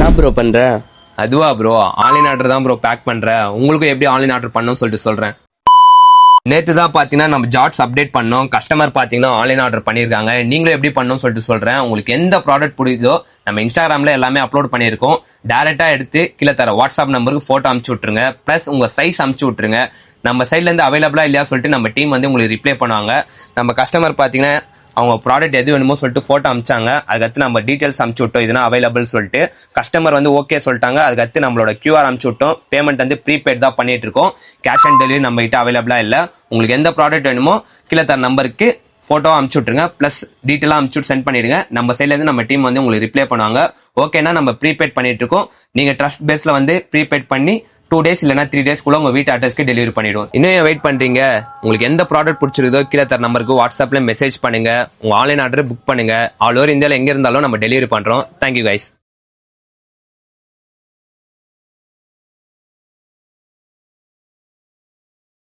என்ன ப்ரோ பண்ற? அதுவா ப்ரோ, ஆன்லைன் ஆர்டர் தான் ப்ரோ பேக் பண்றேன். உங்களுக்கும் எப்படி ஆன்லைன் ஆர்டர் பண்ணணும்னு சொல்லிட்டு சொல்றேன். நேற்று தான் பார்த்தீங்கன்னா நம்ம ஜாட்ஸ் அப்டேட் பண்ணோம். கஸ்டமர் பார்த்தீங்கன்னா ஆன்லைன் ஆர்டர் பண்ணியிருக்காங்க. நீங்களும் எப்படி பண்ணணும்னு சொல்லிட்டு சொல்றேன். உங்களுக்கு எந்த ப்ராடக்ட் பிடிக்குதோ நம்ம இன்ஸ்டாகிராம்ல எல்லாமே அப்லோட் பண்ணியிருக்கோம். டேரெக்டாக எடுத்து கீழே தர வாட்ஸ்அப் நம்பருக்கு ஃபோட்டோ அமுச்சு விட்ருங்க. ப்ளஸ் உங்கள் சைஸ் அமுச்சு விட்ருங்க. நம்ம சைட்லேருந்து அவைலபிளா இல்லையா சொல்லிட்டு நம்ம டீம் வந்து உங்களுக்கு ரிப்ளை பண்ணுவாங்க. நம்ம கஸ்டமர் பார்த்தீங்கன்னா அவங்க ப்ராடக்ட் எது வேணுமோ சொல்லிட்டு ஃபோட்டோ அமிச்சாங்க. அதுக்கடுத்து நம்ம டீட்டெயில்ஸ் அமுச்சு விட்டோம், இதுனா அவைலபிள் சொல்லிட்டு. கஸ்டமர் வந்து ஓகே சொல்லிட்டாங்க. அதுக்கடுத்து நம்மளோட கியூஆர் அமுச்சு விட்டோம். பேமெண்ட் வந்து ப்ரீபெய்ட் தான் பண்ணிட்டு இருக்கோம். கேஷ் ஆன் டெலிவரி நம்ம கிட்ட அவைலபிளா இல்லை. உங்களுக்கு எந்த ப்ராடக்ட் வேணுமோ கீழே தர நம்பருக்கு ஃபோட்டோ அமுச்சு விட்டுருங்க. ப்ளஸ் டீட்டெயிலாக அமுச்சு சென்ட் பண்ணிடுங்க. நம்ம சைட்லேருந்து நம்ம டீம் வந்து உங்களுக்கு ரிப்ளை பண்ணுவாங்க. ஓகேனா நம்ம ப்ரீபெய்ட் பண்ணிட்டு இருக்கோம். நீங்க ட்ரஸ்ட் பேஸ்ல வந்து ப்ரீபெய்ட் பண்ணி 2 days இல்லைனா 3 daysக்குள்ள உங்க வீட்டு அட்ரஸ்க்கு டெலிவரி பண்ணிடுவோம். இன்னும் வெயிட் பண்றீங்க? உங்களுக்கு எந்த ப்ராடக்ட் பிடிச்சிருக்கோ கீழே தர நம்பருக்கு வாட்ஸ்அப்ல மெசேஜ் பண்ணுங்க. உங்க ஆன்லைன் ஆர்டர் புக் பண்ணுங்க. ஆல் ஓவர் இந்தியாவில் எங்க இருந்தாலும் நம்ம டெலிவரி பண்றோம். Thank you guys.